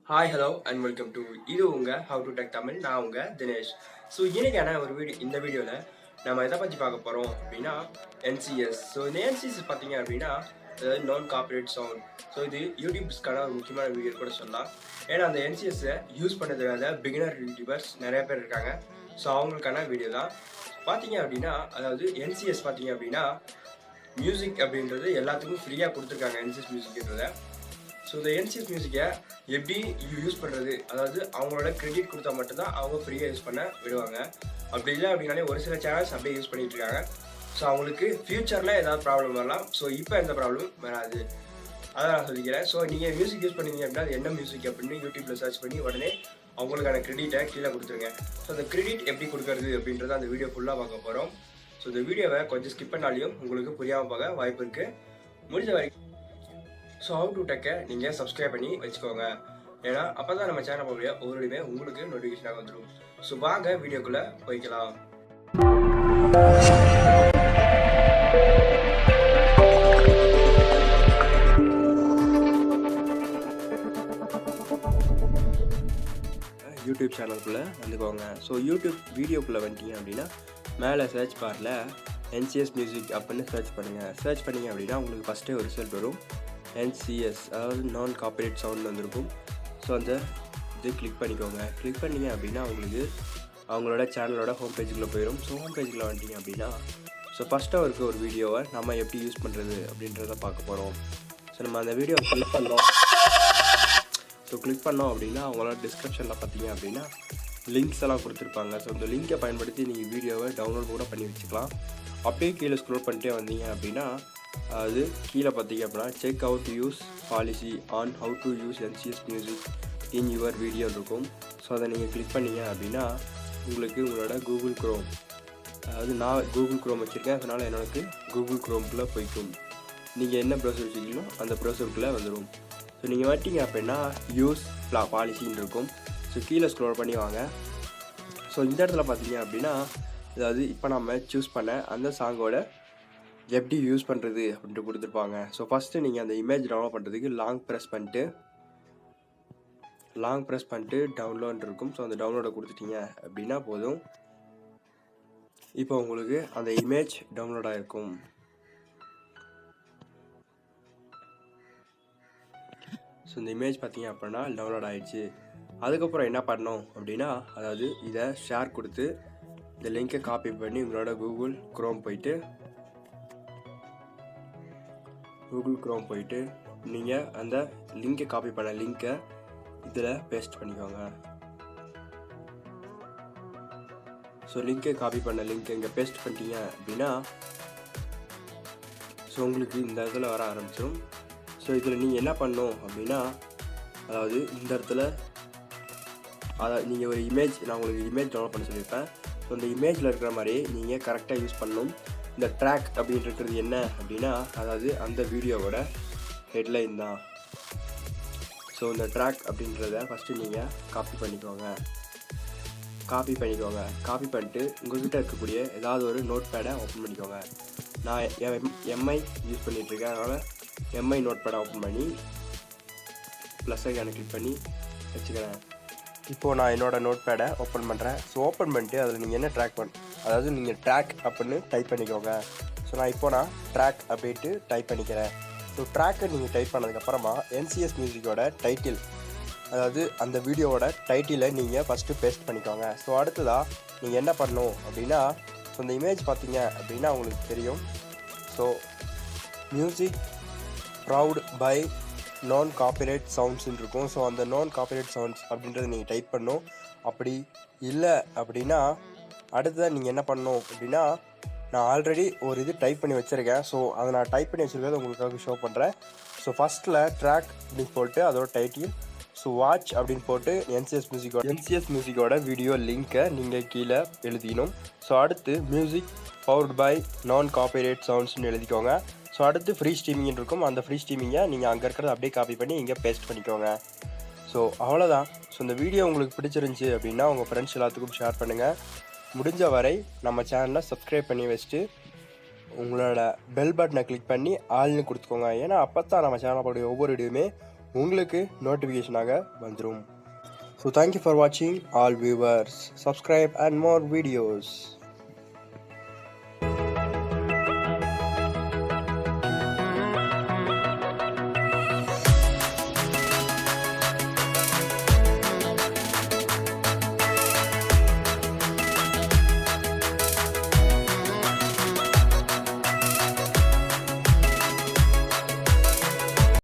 Hi hello and welcome to இது உங்கள் how to tech Tamil. நான் உங்கள் தினேஷ். ஸோ இன்னைக்கான ஒரு இந்த வீடியோவில் நம்ம எதை பற்றி பார்க்க போகிறோம் அப்படின்னா என்சிஎஸ். ஸோ இந்த என்சிஎஸ் பார்த்தீங்க அப்படின்னா நான் கார்பரேட் சவுண்ட். ஸோ இது யூடியூப்ஸ்க்கான ஒரு முக்கியமான வீடியோ கூட சொல்லலாம். ஏன்னா அந்த என்சிஎஸ்ஸை யூஸ் பண்ணதுனால பிகினர் யூடியூபர்ஸ் நிறைய பேர் இருக்காங்க. ஸோ அவங்களுக்கான வீடியோ தான் பார்த்தீங்க அப்படின்னா, அதாவது என்சிஎஸ் பார்த்தீங்க அப்படின்னா மியூசிக் அப்படின்றது எல்லாத்துக்கும் ஃப்ரீயாக கொடுத்துருக்காங்க என்சிஎஸ் மியூசிக்ன்றதை. ஸோ இந்த என்சிஎஸ் மியூசிக்கை எப்படி யூஸ் பண்ணுறது, அதாவது அவங்களோட கிரெடிட் கொடுத்தா மட்டும்தான் அவங்க ஃப்ரீயாக யூஸ் பண்ண விடுவாங்க. அப்படி இல்லை அப்படின்னாலே ஒரு சில சேனல்ஸ் அப்படியே யூஸ் பண்ணிட்டு இருக்காங்க. ஸோ அவங்களுக்கு ஃப்யூச்சரில் ஏதாவது ப்ராப்ளம் வரலாம். ஸோ இப்போ எந்த ப்ராப்ளம் வராது, அதை நான் சொல்லிக்கிறேன். ஸோ நீங்கள் மியூசிக் யூஸ் பண்ணீங்க அப்படின்னா அது என்ன மியூசிக் அப்படின்னு யூடியூப்பில் சர்ச் பண்ணி உடனே அவங்களுக்கான கிரெடிட்டை கீழே கொடுத்துருங்க. ஸோ அந்த கிரெடிட் எப்படி கொடுக்கறது அப்படின்றத அந்த வீடியோ ஃபுல்லாக பார்க்க போகிறோம். ஸோ இந்த வீடியோவை கொஞ்சம் ஸ்கிப் பண்ணாலையும் உங்களுக்கு புரியாமல் பார்க்க வாய்ப்பு இருக்குது. முடிஞ்ச வரைக்கும் ஸோ ஹவு டு டெக்கை நீங்கள் சப்ஸ்கிரைப் பண்ணி வச்சுக்கோங்க. ஏன்னா அப்போ தான் நம்ம சேனல் போகிற ஒவ்வொருமே உங்களுக்கு நோட்டிஃபிகேஷனாக வந்துடும். ஸோ வாங்க வீடியோக்குள்ளே போய்க்கலாம். யூடியூப் சேனலுக்குள்ளே வந்துக்கோங்க. ஸோ யூடியூப் வீடியோக்குள்ளே வந்துட்டீங்க அப்படின்னா மேலே சர்ச் பாரில் என்சிஎஸ் மியூசிக் அப்படின்னு சர்ச் பண்ணுங்கள். சர்ச் பண்ணிங்க அப்படின்னா உங்களுக்கு ஃபஸ்ட்டே ஒரு ரிசல்ட் வரும். என்சிஎஸ் அதாவது நான் கார்பரேட் சவுண்ட் வந்திருக்கும். ஸோ அந்த இது கிளிக் பண்ணிக்கோங்க. கிளிக் பண்ணிங்க அப்படின்னா உங்களுக்கு அவங்களோட சேனலோட ஹோம் பேஜுக்குள்ளே போயிடும். ஸோ ஹோம் பேஜுக்குள்ளே வந்துட்டிங்க அப்படின்னா ஸோ ஃபஸ்ட்டாக இருக்க ஒரு வீடியோவை நம்ம எப்படி யூஸ் பண்ணுறது அப்படின்றத பார்க்க போகிறோம். ஸோ நம்ம அந்த வீடியோவை கிளிக் பண்ணோம். ஸோ கிளிக் பண்ணோம் அப்படின்னா அவங்களோட டிஸ்கிரிப்ஷனில் பார்த்தீங்க அப்படின்னா லிங்க்ஸ் எல்லாம் கொடுத்துருப்பாங்க. ஸோ அந்த லிங்கை பயன்படுத்தி நீங்கள் வீடியோவை டவுன்லோட் கூட பண்ணி வச்சுக்கலாம். அப்படியே கீழே ஸ்க்ரோல் பண்ணிட்டே வந்தீங்க அப்படின்னா அது கீழே பார்த்தீங்க அப்படின்னா check how to use policy on how to use NCS music in your video இருக்கும். ஸோ அதை நீங்கள் கிளிக் பண்ணீங்க அப்படின்னா உங்களுக்கு உங்களோட கூகுள் க்ரோம், அதாவது நான் கூகுள் க்ரோம் வச்சுருக்கேன், அதனால் எனக்கு கூகுள் க்ரோம்குள்ளே போய்க்கும். நீங்கள் என்ன ப்ரௌசர் வச்சுருக்கீங்களோ அந்த ப்ரௌசருக்குள்ளே வந்துடும். ஸோ நீங்கள் வட்டிங்க அப்படின்னா யூஸ் பாலிசின்னு இருக்கும். ஸோ கீழே ஸ்க்ரோல் பண்ணி வாங்க. ஸோ இந்த இடத்துல பார்த்தீங்க அப்படின்னா அதாவது இப்போ நம்ம சூஸ் பண்ண அந்த சாங்கோட எப்படி யூஸ் பண்ணுறது அப்படின்ட்டு கொடுத்துருப்பாங்க. ஸோ ஃபஸ்ட்டு நீங்கள் அந்த இமேஜ் டவுன்லோட் பண்ணுறதுக்கு லாங் ப்ரெஸ் பண்ணிட்டு டவுன்லோட் இருக்கும். ஸோ அந்த டவுன்லோடை கொடுத்துட்டீங்க அப்படின்னா போதும். இப்போ உங்களுக்கு அந்த இமேஜ் டவுன்லோட் ஆகிருக்கும். ஸோ இந்த இமேஜ் பார்த்தீங்க அப்படின்னா டவுன்லோட் ஆகிடுச்சு. அதுக்கப்புறம் என்ன பண்ணோம் அப்படின்னா, அதாவது இதை ஷேர் கொடுத்து இந்த லிங்கை காப்பி பண்ணி உங்களோட கூகுள் க்ரோம் போயிட்டு நீங்கள் அந்த லிங்கை காப்பி பண்ண லிங்கை இதில் பேஸ்ட் பண்ணிக்கோங்க. ஸோ லிங்கை காப்பி பண்ண லிங்க்கை இங்கே பேஸ்ட் பண்ணிட்டீங்க அப்படின்னா ஸோ உங்களுக்கு இந்த இடத்துல வர ஆரம்பிச்சிடும். ஸோ இதில் நீங்கள் என்ன பண்ணணும் அப்படின்னா, அதாவது இந்த இடத்துல நீங்கள் ஒரு இமேஜ், நான் உங்களுக்கு இமேஜ் டவுன்லோட் பண்ண சொல்லியிருப்பேன். ஸோ இந்த இமேஜில் இருக்கிற மாதிரி நீங்கள் கரெக்டாக யூஸ் பண்ணணும். இந்த ட்ராக் அப்படின்றது என்ன அப்படின்னா, அதாவது அந்த வீடியோவோட ஹெட்லைன் தான். ஸோ இந்த ட்ராக் அப்படின்றத ஃபஸ்ட்டு நீங்கள் காப்பி பண்ணிக்கோங்க. காப்பி பண்ணிட்டு உங்கள்கிட்ட இருக்கக்கூடிய ஏதாவது ஒரு நோட் பேடை ஓப்பன் பண்ணிக்கோங்க. நான் எம்ஐ யூஸ் பண்ணிகிட்ருக்கேன், அதனால் எம்ஐ நோட் பேடை ஓப்பன் பண்ணி ப்ளஸ் ஐக்கானை கிளிக் பண்ணி வச்சுக்கிறேன். இப்போது நான் என்னோடய நோட் பேடை ஓப்பன் பண்ணுறேன். ஸோ ஓப்பன் பண்ணிட்டு அதில் நீங்கள் என்ன அதாவது நீங்கள் ட்ராக் அப்படின்னு டைப் பண்ணிக்கோங்க. ஸோ நான் ட்ராக் அப்படின்ட்டு டைப் பண்ணிக்கிறேன். ஸோ ட்ராக்கை நீங்கள் டைப் பண்ணதுக்கப்புறமா என்சிஎஸ் மியூசிக்கோட டைட்டில், அதாவது அந்த வீடியோவோட டைட்டிலை நீங்கள் ஃபஸ்ட்டு பேஸ்ட் பண்ணிக்கோங்க. ஸோ அடுத்ததாக நீங்கள் என்ன பண்ணணும் அப்படின்னா, ஸோ இந்த இமேஜ் பார்த்தீங்க அப்படின்னா உங்களுக்கு தெரியும். ஸோ மியூசிக் ப்ரவுட் பை நான் காப்பிரைட் சவுண்ட்ஸ்ன்னு இருக்கும். ஸோ அந்த நான் காப்பிரைட் சவுண்ட்ஸ் அப்படின்றத நீங்கள் டைப் பண்ணணும். அப்படி இல்லை அப்படின்னா அடுத்ததாக நீங்கள் என்ன பண்ணணும் அப்படின்னா, நான் ஆல்ரெடி ஒரு இது டைப் பண்ணி வச்சுருக்கேன். ஸோ அதை நான் டைப் பண்ணி வச்சுருக்கேன், உங்களுக்காக ஷோ பண்ணுறேன். ஸோ ஃபஸ்ட்டில் ட்ராக் அப்படின்னு போட்டு அதோட டைட்டில், ஸோ வாட்ச் அப்படின்னு போட்டு என்சிஎஸ் மியூசிக்கோட வீடியோ லிங்க்கை நீங்கள் கீழே எழுதிக்கணும். ஸோ அடுத்து மியூசிக் பவர்ட் பை நான் காப்பிரைட் சவுண்ட்ஸ்னு எழுதிக்கோங்க. ஸோ அடுத்து ஃப்ரீ ஸ்ட்ரீமிங் இருக்கும். அந்த ஃப்ரீ ஸ்ட்ரீமிங்கை நீங்கள் அங்கே இருக்கிறத அப்படியே காப்பி பண்ணி இங்கே பேஸ்ட் பண்ணிக்கோங்க. ஸோ அவ்வளோதான். ஸோ இந்த வீடியோ உங்களுக்கு பிடிச்சிருந்துச்சி அப்படின்னா உங்கள் ஃப்ரெண்ட்ஸ் எல்லாத்துக்கும் ஷேர் பண்ணுங்கள். முடிஞ்ச வரை நம்ம சேனலை சப்ஸ்கிரைப் பண்ணி வச்சுட்டு உங்களோட பெல் பட்டனை கிளிக் பண்ணி ஆள்னு கொடுத்துக்கோங்க. ஏன்னா அப்போ தான் நம்ம சேனல் போடைய ஒவ்வொரு வீடியோவுமே உங்களுக்கு நோட்டிஃபிகேஷனாக வந்துடும். ஸோ தேங்க்யூ ஃபார் வாட்சிங் all viewers. Subscribe and more videos.